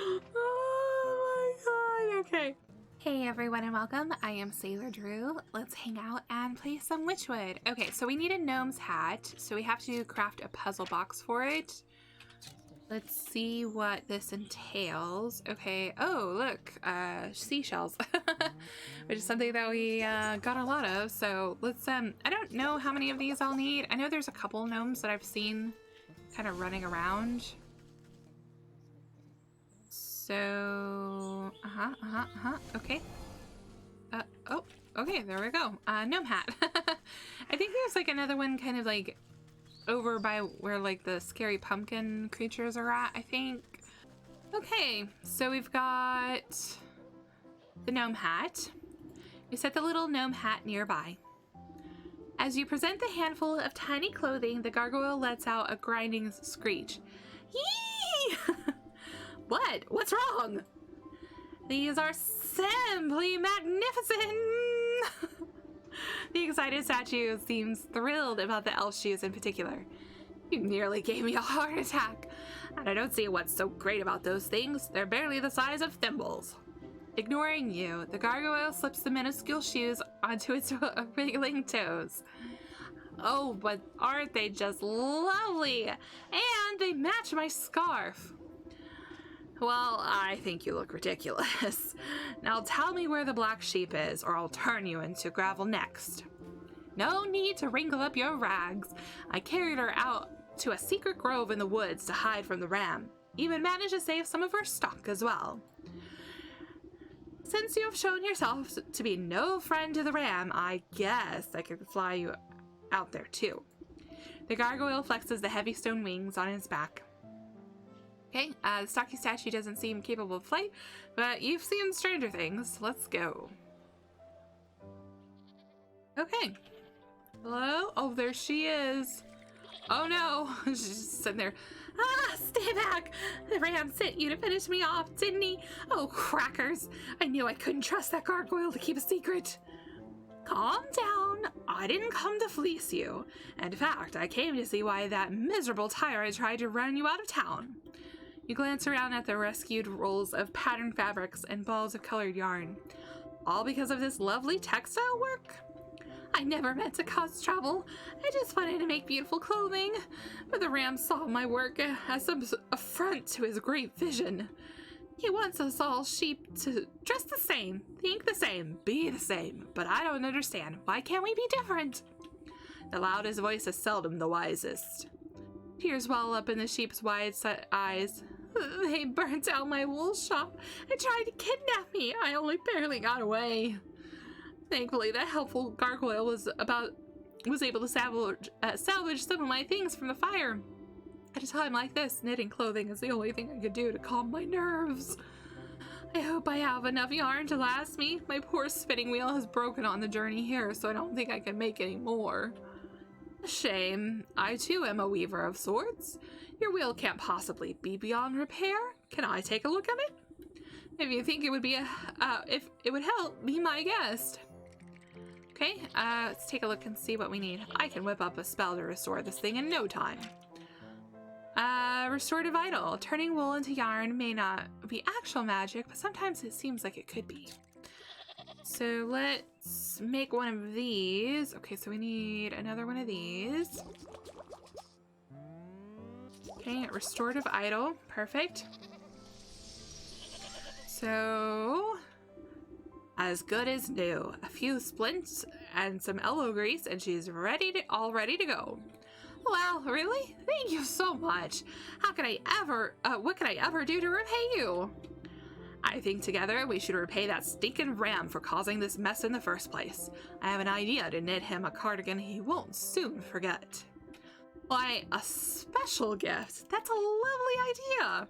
Oh my god, okay. Hey everyone and welcome. I am SailorDrew. Let's hang out and play some Wytchwood. Okay, so we need a gnome's hat, so we have to craft a puzzle box for it. Let's see what this entails. Okay, oh look, seashells, which is something that we got a lot of. So let's, I don't know how many of these I'll need. I know there's a couple gnomes that I've seen kind of running around. So, okay. Oh, okay, there we go. Gnome hat. I think there's like another one kind of like over by where like the scary pumpkin creatures are at, I think. Okay, so we've got the gnome hat. We set the little gnome hat nearby. As you present the handful of tiny clothing, the gargoyle lets out a grinding screech. Yee! What? What's wrong? These are simply magnificent! The excited statue seems thrilled about the elf shoes in particular. You nearly gave me a heart attack. And I don't see what's so great about those things. They're barely the size of thimbles. Ignoring you, the gargoyle slips the minuscule shoes onto its wriggling toes. Oh, but aren't they just lovely? And they match my scarf. Well, I think you look ridiculous. Now tell me where the black sheep is, or I'll turn you into gravel next. No need to wrinkle up your rags. I carried her out to a secret grove in the woods to hide from the ram. Even managed to save some of her stock as well. Since you have shown yourself to be no friend to the ram, I guess I could fly you out there too. The gargoyle flexes the heavy stone wings on his back. Okay, the stocky statue doesn't seem capable of flight, but you've seen stranger things. Let's go. Okay. Hello? Oh, there she is. Oh no, she's just sitting there. Ah, stay back! The ram sent you to finish me off, didn't he? Oh, crackers. I knew I couldn't trust that gargoyle to keep a secret. Calm down. I didn't come to fleece you. In fact, I came to see why that miserable tyrant tried to run you out of town. You glance around at the rescued rolls of patterned fabrics and balls of colored yarn. All because of this lovely textile work? I never meant to cause trouble. I just wanted to make beautiful clothing. But the ram saw my work as some affront to his great vision. He wants us all sheep to dress the same, think the same, be the same. But I don't understand. Why can't we be different? The loudest voice is seldom the wisest. Tears well up in the sheep's wide-set eyes. They burnt down my wool shop and tried to kidnap me. I only barely got away. Thankfully, that helpful gargoyle was able to salvage some of my things from the fire. At a time like this, knitting clothing is the only thing I could do to calm my nerves. I hope I have enough yarn to last me. My poor spinning wheel has broken on the journey here, so I don't think I can make any more. A shame. I too am a weaver of sorts. Your wheel can't possibly be beyond repair. Can I take a look at it? If you think it would be if it would help, be my guest. Okay, let's take a look and see what we need. I can whip up a spell to restore this thing in no time. Restorative idol. Turning wool into yarn may not be actual magic, but sometimes it seems like it could be. So let's make one of these. Okay, so we need another one of these. Okay, restorative idol. Perfect. So, as good as new. A few splints and some elbow grease, and she's all ready to go. Wow, really? Thank you so much. How can I ever, what can I ever do to repay you? I think together we should repay that stinking ram for causing this mess in the first place. I have an idea to knit him a cardigan he won't soon forget. Why, a special gift. That's a lovely idea.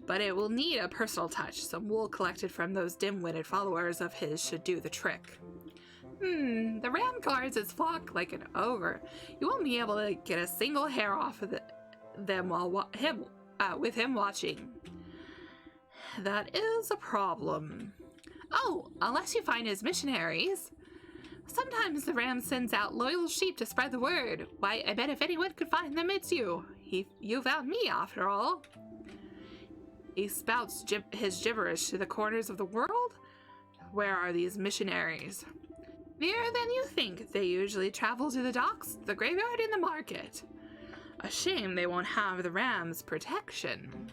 But it will need a personal touch. Some wool collected from those dim-witted followers of his should do the trick. The ram guards its flock like an ogre. You won't be able to get a single hair off of them with him watching. That is a problem. Oh, unless you find his missionaries. Sometimes the ram sends out loyal sheep to spread the word. Why, I bet if anyone could find them, it's you. You found me, after all. He spouts his gibberish to the corners of the world? Where are these missionaries? Nearer than you think. They usually travel to the docks, the graveyard, and the market. A shame they won't have the ram's protection.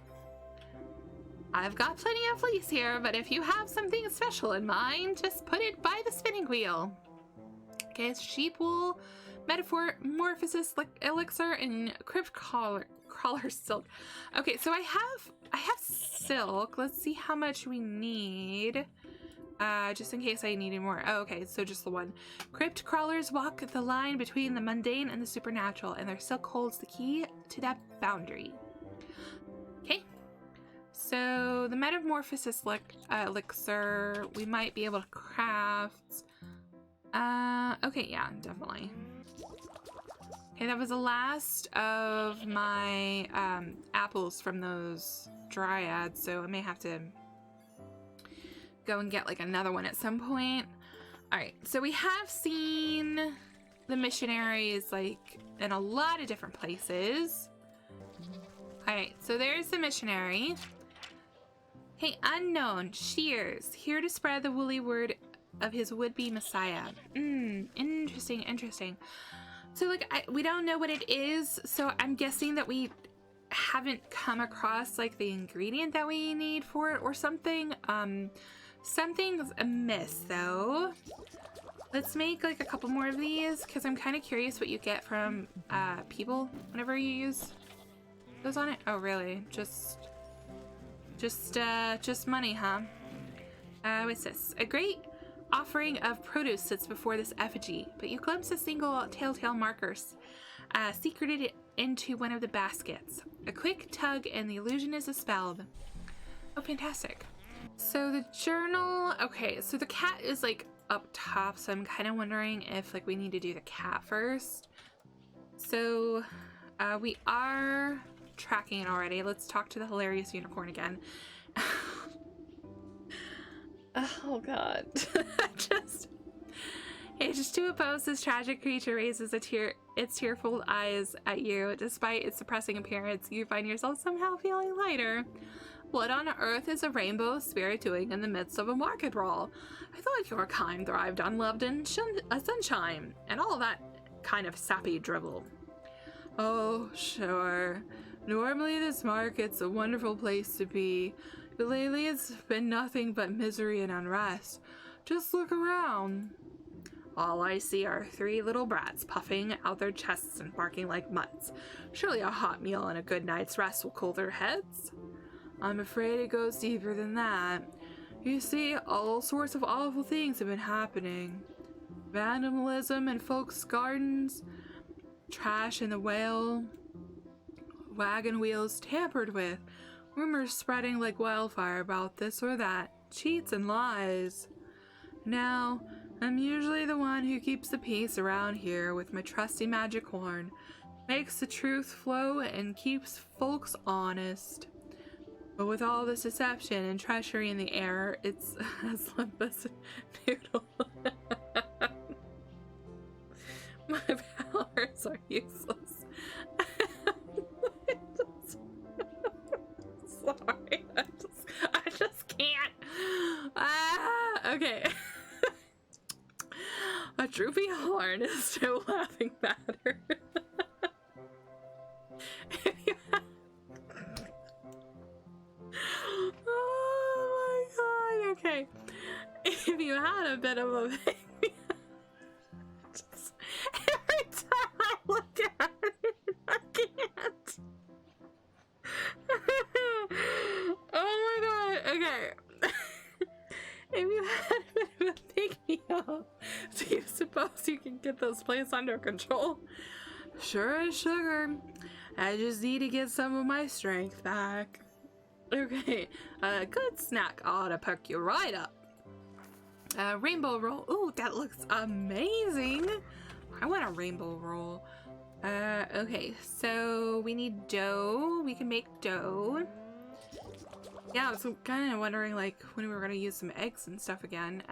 I've got plenty of fleece here, but if you have something special in mind, just put it by the spinning wheel. Okay, it's sheep wool, metamorphosis elixir, and crypt crawler silk. Okay, so I have silk. Let's see how much we need. Just in case I needed more. Oh, okay, so just the one. Crypt crawlers walk the line between the mundane and the supernatural, and their silk holds the key to that boundary. Okay. So the metamorphosis elixir, we might be able to craft. Okay, yeah, definitely. Okay, that was the last of my apples from those dryads, so I may have to go and get like another one at some point. All right, so we have seen the missionaries like in a lot of different places. All right, so there's the missionary. Hey, unknown, Shears, here to spread the woolly word of his would-be messiah. Interesting. So like we don't know what it is, so I'm guessing that we haven't come across like the ingredient that we need for it or something. Something's amiss though. Let's make like a couple more of these because I'm kind of curious what you get from people whenever you use those on it. Oh really? Just money, huh? What's this? A great offering of produce sits before this effigy, but you glimpse a single telltale marker secreted into one of the baskets. A quick tug and the illusion is dispelled. Oh, fantastic. So the journal, okay, so the cat is like up top, so I'm kind of wondering if like we need to do the cat first. So we are tracking it already. Let's talk to the hilarious unicorn again. Oh god. Just to oppose this tragic creature raises its tearful eyes at you. Despite its depressing appearance, you find yourself somehow feeling lighter. What on earth is a rainbow spirit doing in the midst of a market brawl? I thought your kind thrived on love and sunshine, and all that kind of sappy drivel. Oh, sure. Normally this market's a wonderful place to be, but lately it's been nothing but misery and unrest. Just look around. All I see are three little brats puffing out their chests and barking like mutts. Surely a hot meal and a good night's rest will cool their heads. I'm afraid it goes deeper than that. You see, all sorts of awful things have been happening. Vandalism in folks' gardens, trash in the whale, wagon wheels tampered with, rumors spreading like wildfire about this or that, cheats and lies. Now, I'm usually the one who keeps the peace around here with my trusty magic horn, makes the truth flow and keeps folks honest. But with all this deception and treachery in the air, it's as limp as a noodle. My powers are useless. Sorry, I just can't. Okay. A droopy horn is still laughing matter. Oh my god, okay. If you had a bit of a baby, just every time I look at it, I can't. Oh my god, okay. If you had a bit of a pick-me-up, do you suppose you can get this place under control? Sure as sugar. I just need to get some of my strength back. Okay, a good snack ought to perk you right up. Rainbow roll. Ooh, that looks amazing. I want a rainbow roll. Okay, so we need dough. We can make dough. Yeah, I was kind of wondering like when we were gonna use some eggs and stuff again.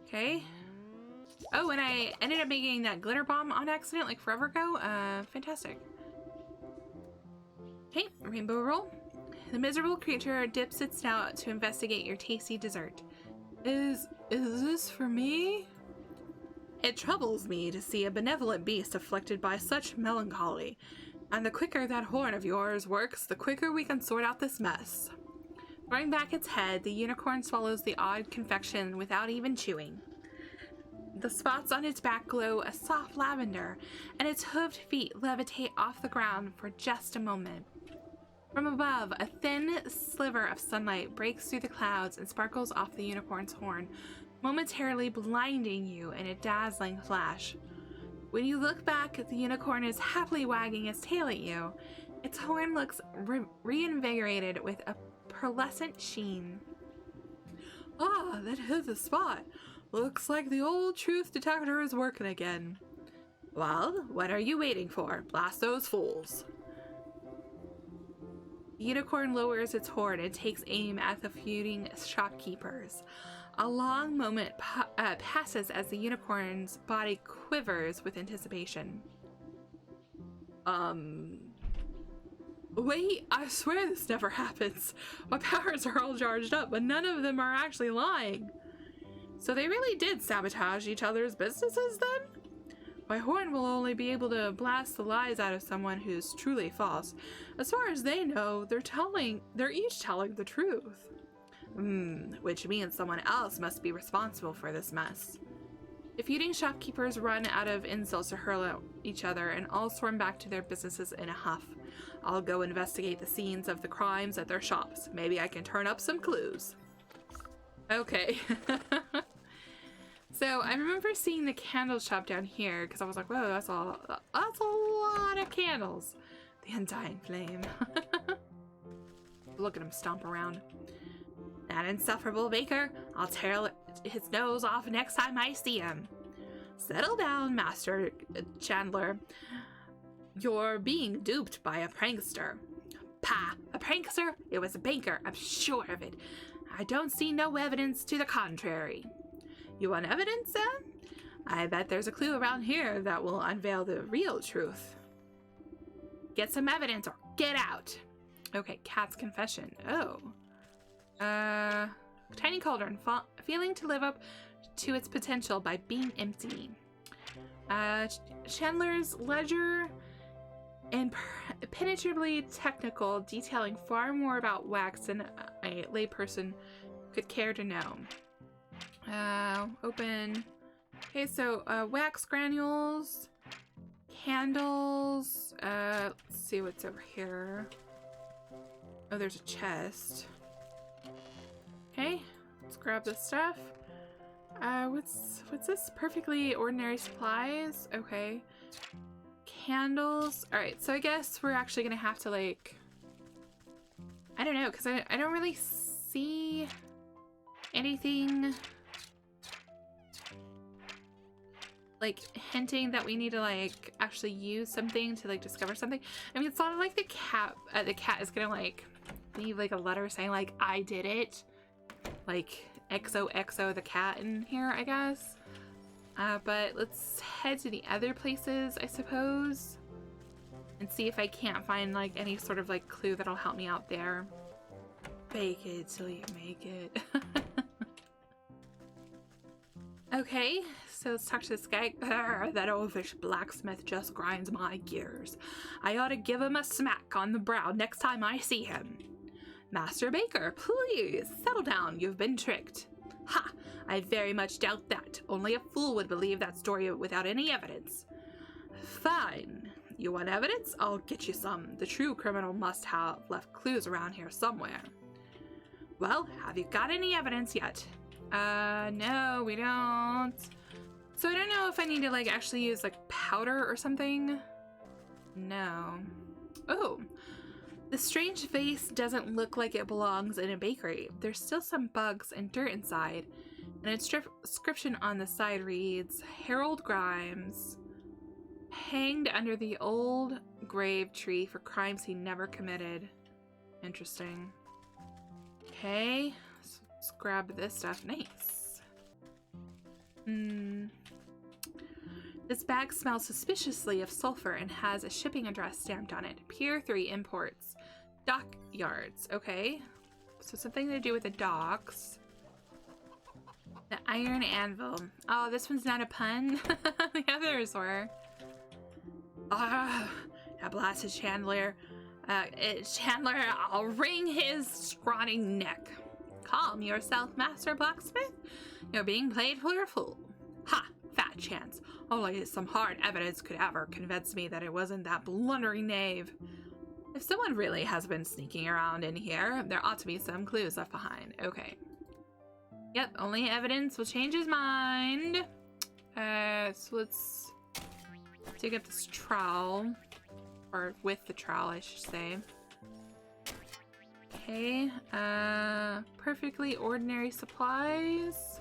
Okay. Oh, and I ended up making that glitter bomb on accident, like forever ago. Fantastic. Okay, rainbow roll. The miserable creature dips its snout to investigate your tasty dessert. Is this for me? It troubles me to see a benevolent beast afflicted by such melancholy, and the quicker that horn of yours works, the quicker we can sort out this mess. Throwing back its head, the unicorn swallows the odd confection without even chewing. The spots on its back glow a soft lavender, and its hooved feet levitate off the ground for just a moment. From above, a thin sliver of sunlight breaks through the clouds and sparkles off the unicorn's horn, momentarily blinding you in a dazzling flash. When you look back, the unicorn is happily wagging its tail at you. Its horn looks reinvigorated with a pearlescent sheen. Ah, that is the spot. Looks like the old truth detector is working again. Well, what are you waiting for? Blast those fools. The unicorn lowers its horn and takes aim at the feuding shopkeepers. A long moment passes as the unicorn's body quivers with anticipation. Wait, I swear this never happens. My powers are all charged up, but none of them are actually lying. So they really did sabotage each other's businesses then? My horn will only be able to blast the lies out of someone who's truly false. As far as they know, they're each telling the truth. Which means someone else must be responsible for this mess. If eating shopkeepers run out of insults to hurl at each other and all swarm back to their businesses in a huff, I'll go investigate the scenes of the crimes at their shops. Maybe I can turn up some clues. Okay. So I remember seeing the candle shop down here because I was like, whoa, that's a lot of candles. The undying flame. Look at him stomp around. That insufferable baker. I'll tear his nose off next time I see him. Settle down, Master Chandler. You're being duped by a prankster. Pah! A prankster? It was a banker, I'm sure of it. I don't see no evidence to the contrary. You want evidence, I bet there's a clue around here that will unveil the real truth. Get some evidence or get out. Okay, cat's confession. Oh. Tiny cauldron, failing to live up to its potential by being empty. Chandler's ledger, impenetrably technical, detailing far more about wax than a layperson could care to know. Open. Okay, so wax granules, candles. Let's see what's over here. Oh, there's a chest. Okay, let's grab this stuff. What's this? Perfectly ordinary supplies. Okay. Candles. All right, so I guess we're actually gonna have to, like, I don't know, because I don't really see anything like hinting that we need to, like, actually use something to, like, discover something. I mean, it's not like the cat is gonna, like, leave, like, a letter saying, like, I did it, like, XOXO the cat in here, I guess. But let's head to the other places, I suppose, and see if I can't find, like, any sort of, like, clue that'll help me out there. Fake it till you make it. Okay, so let's talk to this guy. That oafish blacksmith just grinds my gears. I ought to give him a smack on the brow next time I see him. Master Baker, please, settle down. You've been tricked. Ha! I very much doubt that. Only a fool would believe that story without any evidence. Fine. You want evidence? I'll get you some. The true criminal must have left clues around here somewhere. Well, have you got any evidence yet? No, we don't. So I don't know if I need to, like, actually use, like, powder or something. No. Oh. The strange vase doesn't look like it belongs in a bakery. There's still some bugs and dirt inside. An inscription on the side reads, Harold Grimes, hanged under the old grave tree for crimes he never committed. Interesting. Okay, so let's grab this stuff. Nice. This bag smells suspiciously of sulfur and has a shipping address stamped on it. Pier 3 Imports. Dockyards. Okay. So something to do with the docks. The Iron Anvil. Oh, this one's not a pun. The others were. Ah, that blasted Chandler. Chandler, I'll wring his scrawny neck. Calm yourself, Master Blacksmith. You're being played for a fool. Ha! Fat chance. Only some hard evidence could ever convince me that it wasn't that blundering knave. If someone really has been sneaking around in here, there ought to be some clues left behind. Okay. Yep, only evidence will change his mind. So let's dig up this trowel. Or with the trowel, I should say. Okay, perfectly ordinary supplies.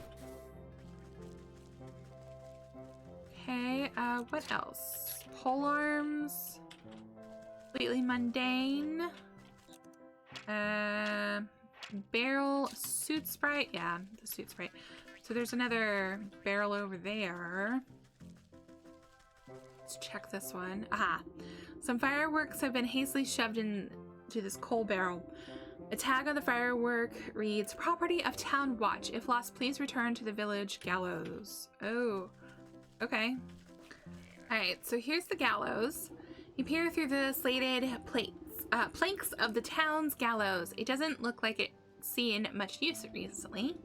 Okay, what else? Pole arms. Completely mundane. Barrel, suit sprite. Yeah, the suit sprite. So there's another barrel over there. Let's check this one. Aha. Some fireworks have been hastily shoved into this coal barrel. A tag on the firework reads, Property of Town Watch. If lost, please return to the village gallows. Oh, okay. Alright, so here's the gallows. You peer through the slated planks of the town's gallows. It doesn't look like it's seen much use recently.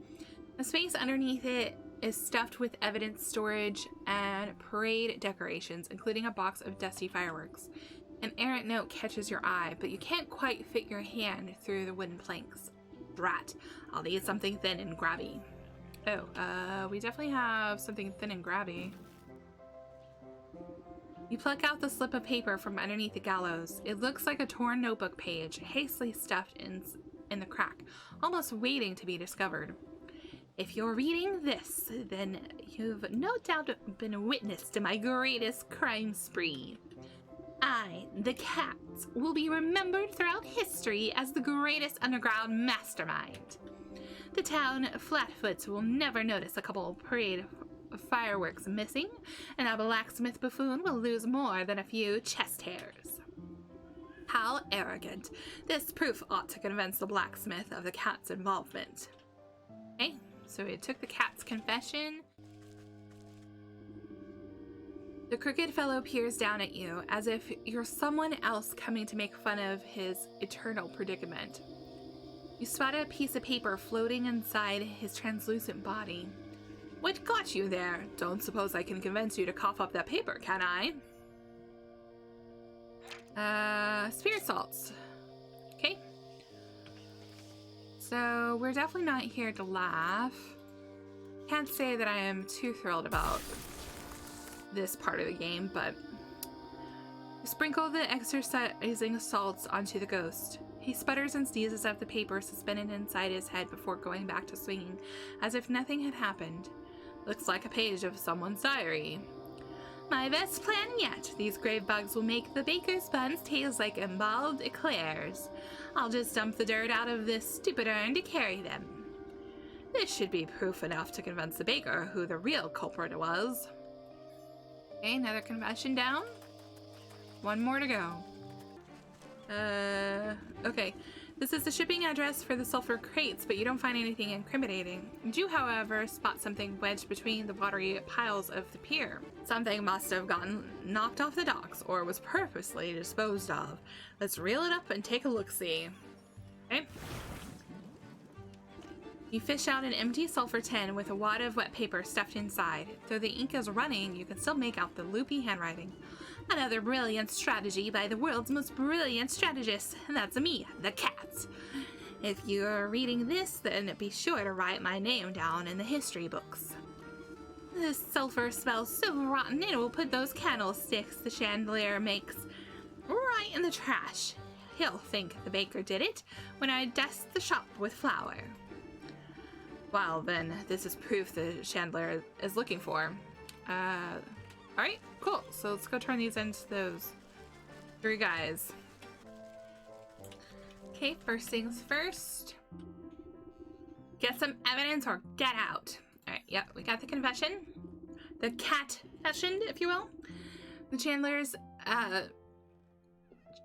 The space underneath it is stuffed with evidence storage and parade decorations, including a box of dusty fireworks. An errant note catches your eye, but you can't quite fit your hand through the wooden planks. Drat, I'll need something thin and grabby. Oh, we definitely have something thin and grabby. You pluck out the slip of paper from underneath the gallows. It looks like a torn notebook page, hastily stuffed in the crack, almost waiting to be discovered. If you're reading this, then you've no doubt been a witness to my greatest crime spree. I, the cat, will be remembered throughout history as the greatest underground mastermind. The town flatfoots will never notice a couple of parade fireworks missing, and a blacksmith buffoon will lose more than a few chest hairs. How arrogant. This proof ought to convince the blacksmith of the cat's involvement. Okay, so we took the cat's confession. The crooked fellow peers down at you as if you're someone else coming to make fun of his eternal predicament. You spot a piece of paper floating inside his translucent body. What got you there? Don't suppose I can convince you to cough up that paper, can I? Spirit salts. Okay. So we're definitely not here to laugh. Can't say that I am too thrilled about this part of the game, but sprinkle the exorcising salts onto the ghost. He sputters and sneezes at the paper suspended inside his head before going back to swinging, as if nothing had happened. Looks like a page of someone's diary. My best plan yet. These grave bugs will make the baker's buns taste like embalmed eclairs. I'll just dump the dirt out of this stupid urn to carry them. This should be proof enough to convince the baker who the real culprit was. Okay, another confession down. One more to go. Okay. This is the shipping address for the sulfur crates, but you don't find anything incriminating. You do, however, spot something wedged between the watery piles of the pier. Something must have gotten knocked off the docks, or was purposely disposed of. Let's reel it up and take a look-see. Okay. You fish out an empty sulfur tin with a wad of wet paper stuffed inside. Though the ink is running, you can still make out the loopy handwriting. Another brilliant strategy by the world's most brilliant strategist, and that's me, the cat. If you're reading this, then be sure to write my name down in the history books. This sulfur smells so rotten it will put those candlesticks the chandelier makes right in the trash. He'll think the baker did it when I dust the shop with flour. Well, then, this is proof the chandelier is looking for. Alright, cool. So let's go turn these into those three guys. Okay, first things first. Get some evidence or get out. Alright, yep, we got the confession. the cat fashioned, if you will. The Chandler's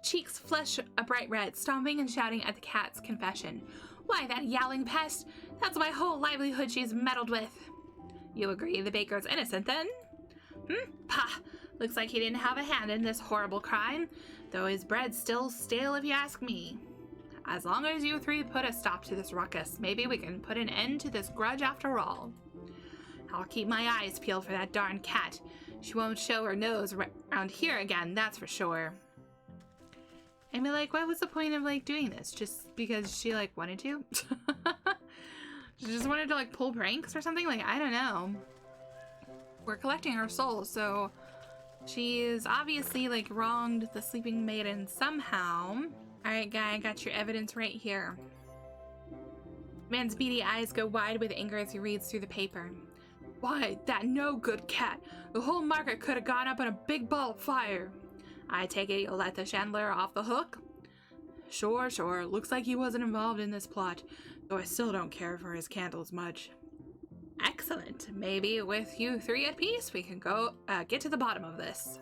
cheeks flush a bright red, stomping and shouting at the cat's confession. Why, that yowling pest! That's my whole livelihood she's meddled with. You agree the baker's innocent, then? Pah! Looks like he didn't have a hand in this horrible crime, though his bread's still stale if you ask me. As long as you three put a stop to this ruckus, maybe we can put an end to this grudge after all. I'll keep my eyes peeled for that darn cat. She won't show her nose around here again, that's for sure. I mean, like, what was the point of, like, doing this? Just because she, like, wanted to? She just wanted to, like, pull pranks or something? Like, I don't know. We're collecting her soul, so she's obviously, like, wronged the sleeping maiden somehow. Alright, guy, I got your evidence right here. Man's beady eyes go wide with anger as he reads through the paper. Why, that no good cat. The whole market could have gone up in a big ball of fire. I take it you'll let the chandelier off the hook? Sure. Looks like he wasn't involved in this plot, though I still don't care for his candles much. Excellent. Maybe with you three at peace, we can go get to the bottom of this.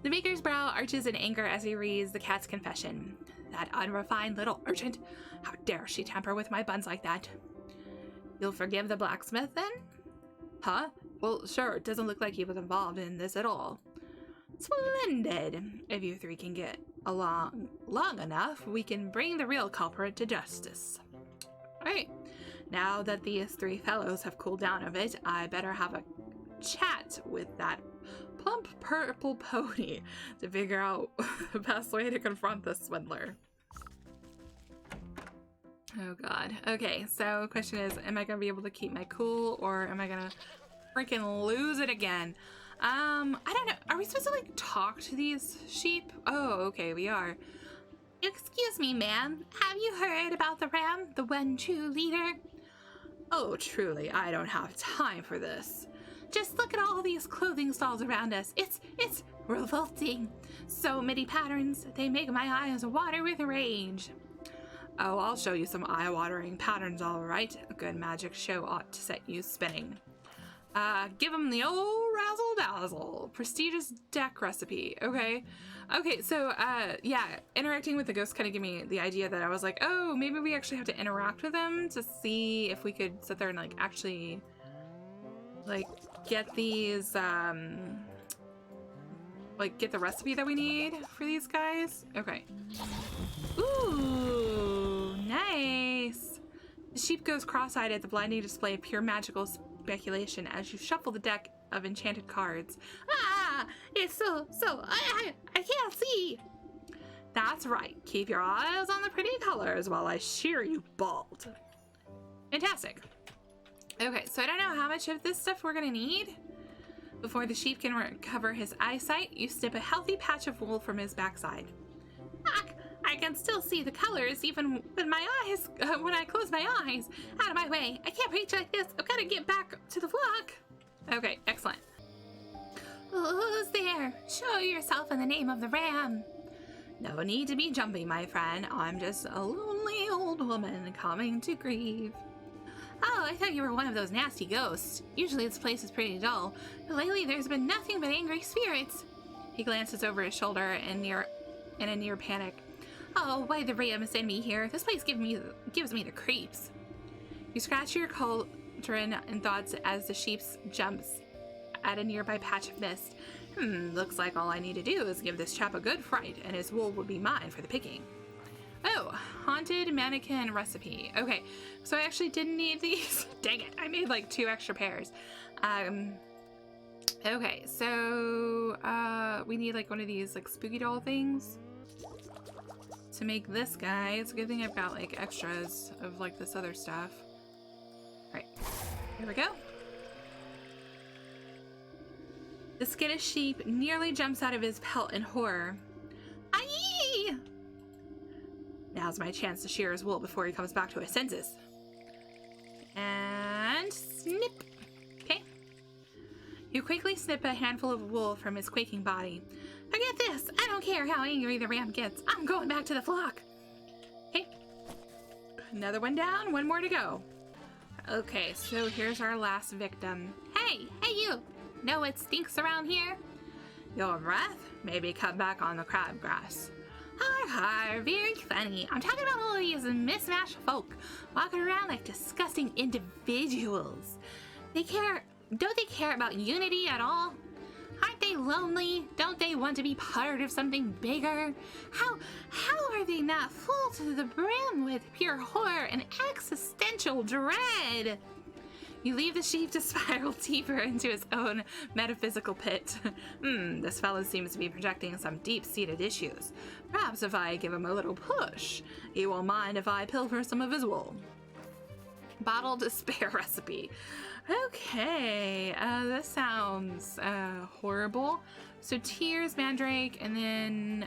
The baker's brow arches in anger as he reads the cat's confession. That unrefined little urchin. How dare she tamper with my buns like that? You'll forgive the blacksmith, then? Huh? Well, sure, it doesn't look like he was involved in this at all. Splendid! If you three can get along long enough, we can bring the real culprit to justice. Alright, now that these three fellows have cooled down a bit, I better have a chat with that plump purple pony to figure out the best way to confront this swindler. Oh god. Okay, so the question is, am I gonna be able to keep my cool, or am I gonna freaking lose it again? I don't know. Are we supposed to, like, talk to these sheep? Oh, okay, we are. Excuse me, ma'am. Have you heard about the ram, the one true leader? Oh, truly, I don't have time for this. Just look at all these clothing stalls around us. It's revolting. So many patterns, they make my eyes water with rage. Oh, I'll show you some eye-watering patterns, all right. A good magic show ought to set you spinning. Give them the old razzle-dazzle. Prestigious deck recipe. Okay. Okay, so, yeah, interacting with the ghost kind of gave me the idea that I was like, oh, maybe we actually have to interact with them to see if we could sit there and, like, actually, like, get these, like, get the recipe that we need for these guys. Okay. Ooh, nice. The sheep goes cross-eyed at the blinding display of pure magical speculation as you shuffle the deck of enchanted cards. Ah, it's I can't see. That's right. Keep your eyes on the pretty colors while I shear you bald. Fantastic. Okay, so I don't know how much of this stuff we're gonna need. Before the sheep can recover his eyesight, you snip a healthy patch of wool from his backside. I can still see the colors even with my eyes, when I close my eyes. Out of my way. I can't reach like this. I've got to get back to the flock. Okay, excellent. Who's there? Show yourself in the name of the ram. No need to be jumpy, my friend. I'm just a lonely old woman coming to grieve. Oh, I thought you were one of those nasty ghosts. Usually this place is pretty dull, but lately there's been nothing but angry spirits. He glances over his shoulder in a near panic. Oh, why the ram send me here? This place gives me the creeps. You scratch your cauldron in thoughts as the sheep jumps at a nearby patch of mist. Looks like all I need to do is give this chap a good fright, and his wool will be mine for the picking. Oh, haunted mannequin recipe. Okay, so I actually didn't need these. Dang it, I made like 2 extra pairs. Okay, so we need like one of these like spooky doll things to make this guy. It's a good thing I've got like extras of like this other stuff. All right, here we go. The skittish sheep nearly jumps out of his pelt in horror. Aye! Now's my chance to shear his wool before he comes back to his senses. And snip. Okay. You quickly snip a handful of wool from his quaking body. Forget this. I don't care how angry the ram gets. I'm going back to the flock. Okay. Another one down. One more to go. Okay, so here's our last victim. Hey you. Know what stinks around here? Your breath? Maybe cut back on the crabgrass. Har, very funny. I'm talking about all these mismatched folk walking around like disgusting individuals. Don't they care about unity at all? Aren't they lonely? Don't they want to be part of something bigger? How are they not full to the brim with pure horror and existential dread? You leave the sheep to spiral deeper into his own metaphysical pit. This fellow seems to be projecting some deep-seated issues. Perhaps if I give him a little push, he won't mind if I pilfer some of his wool. Bottled despair recipe. Okay, this sounds horrible. So tears, mandrake, and then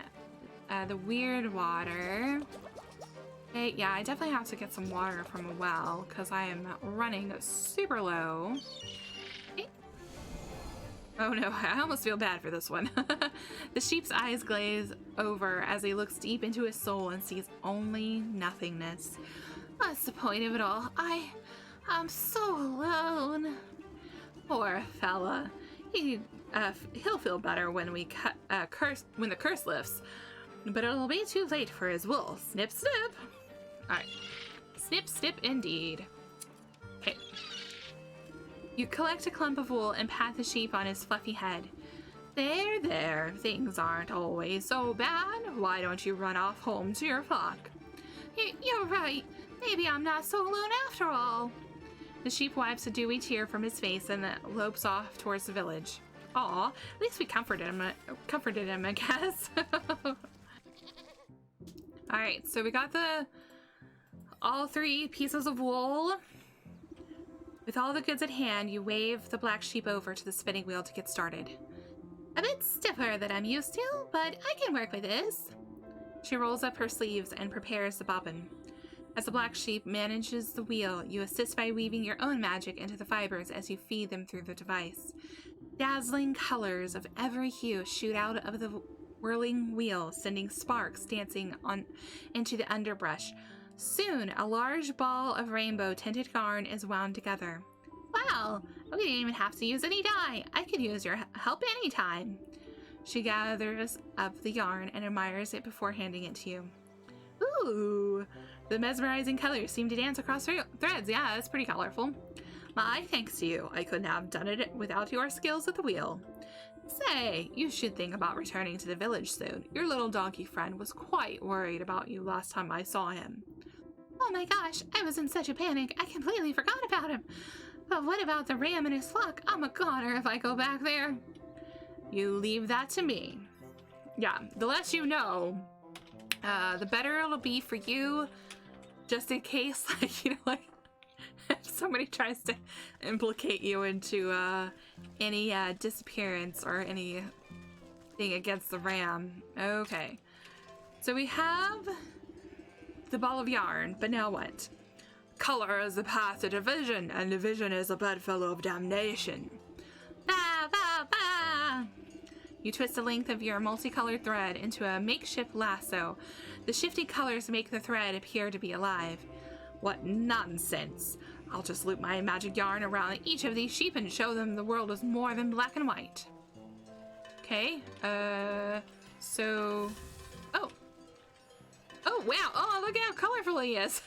the weird water. Okay, yeah, I definitely have to get some water from a well because I am running super low. Okay. Oh no, I almost feel bad for this one. The sheep's eyes glaze over as he looks deep into his soul and sees only nothingness. What's the point of it all? I'm so alone. Poor fella. He'll feel better when the curse lifts, but it'll be too late for his wool. Snip, snip. All right, snip, snip, indeed. Okay. You collect a clump of wool and pat the sheep on his fluffy head. There. Things aren't always so bad. Why don't you run off home to your flock? You're right. Maybe I'm not so alone after all. The sheep wipes a dewy tear from his face and lopes off towards the village. Aw, at least we comforted him, I guess. Alright, so we got all 3 pieces of wool. With all the goods at hand, you wave the black sheep over to the spinning wheel to get started. A bit stiffer than I'm used to, but I can work with this. She rolls up her sleeves and prepares the bobbin. As the black sheep manages the wheel, you assist by weaving your own magic into the fibers as you feed them through the device. Dazzling colors of every hue shoot out of the whirling wheel, sending sparks dancing into the underbrush. Soon, a large ball of rainbow-tinted yarn is wound together. Wow, we didn't even have to use any dye. I could use your help anytime. She gathers up the yarn and admires it before handing it to you. Ooh, the mesmerizing colors seem to dance across threads. Yeah, it's pretty colorful. My thanks to you. I couldn't have done it without your skills at the wheel. Say, you should think about returning to the village soon. Your little donkey friend was quite worried about you last time I saw him. Oh my gosh, I was in such a panic, I completely forgot about him. But what about the ram and his flock? I'm a goner if I go back there. You leave that to me. Yeah, the less you know, the better it'll be for you, just in case, like, if somebody tries to implicate you into any disappearance or anything against the ram. Okay, so we have the ball of yarn, but now what? Color is the path to division, and division is a bedfellow of damnation. Ba, ba, ba! You twist the length of your multicolored thread into a makeshift lasso. The shifting colors make the thread appear to be alive. What nonsense! I'll just loop my magic yarn around each of these sheep and show them the world is more than black and white. Okay, so... Oh, wow! Oh, look how colorful he is!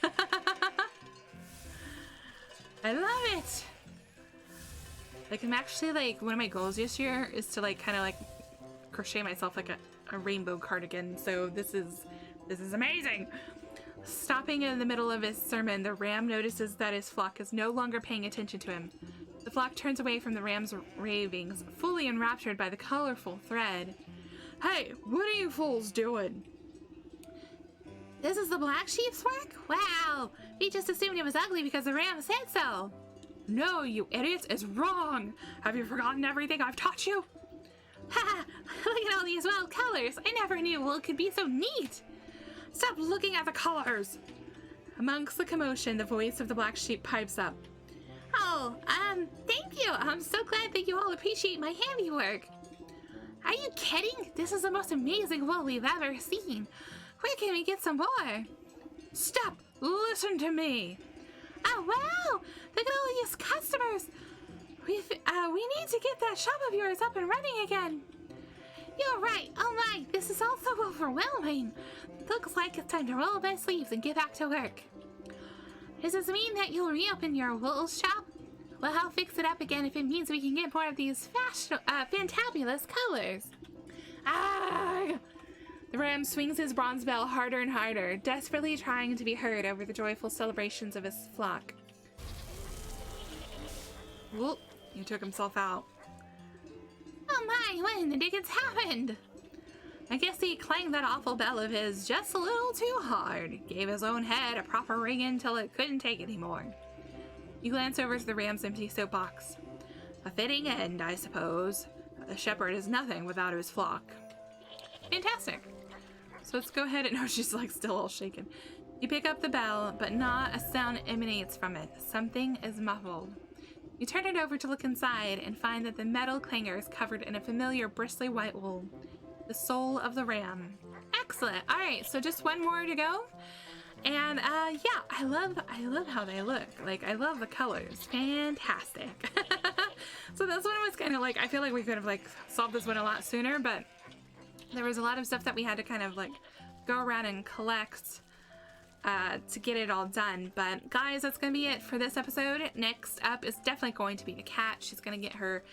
I love it! Like, I'm actually, like, one of my goals this year is to, like, kind of, like, crochet myself, like, a rainbow cardigan, so this is amazing! Stopping in the middle of his sermon, the ram notices that his flock is no longer paying attention to him. The flock turns away from the ram's ravings, fully enraptured by the colorful thread. Hey, what are you fools doing? This is the black sheep's work? Wow! We just assumed it was ugly because the ram said so. No, you idiots, it's wrong! Have you forgotten everything I've taught you? Ha! Look at all these wild colors! I never knew wool could be so neat! Stop looking at the colors! Amongst the commotion, the voice of the black sheep pipes up. Oh, thank you! I'm so glad that you all appreciate my handiwork! Are you kidding? This is the most amazing wool we've ever seen! Where can we get some more? Stop! Listen to me! Oh, wow! Look at all these customers! we need to get that shop of yours up and running again. You're right. Oh my, this is all so overwhelming. Looks like it's time to roll up my sleeves and get back to work. Does this mean that you'll reopen your wool shop? Well, I'll fix it up again if it means we can get more of these fantabulous colors. Ah! The ram swings his bronze bell harder and harder, desperately trying to be heard over the joyful celebrations of his flock. Whoop, he took himself out. Oh my, what in the dickens happened? I guess he clanged that awful bell of his just a little too hard. Gave his own head a proper ring until it couldn't take anymore. You glance over to the ram's empty soapbox. A fitting end, I suppose. A shepherd is nothing without his flock. Fantastic. So let's go ahead and... Oh, she's like still all shaken. You pick up the bell, but not a sound emanates from it. Something is muffled. You turn it over to look inside and find that the metal clanger is covered in a familiar bristly white wool. The soul of the ram. Excellent. All right, so just one more to go. And yeah, I love how they look. Like, I love the colors. Fantastic. So this one was kind of like, I feel like we could have like solved this one a lot sooner, but there was a lot of stuff that we had to kind of like go around and collect to get it all done. But guys, that's gonna be it for this episode. Next up is definitely going to be the cat. She's gonna get her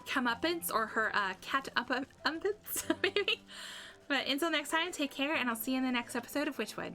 comeuppance, or her cat uppance maybe. But until next time, take care, and I'll see you in the next episode of Wytchwood.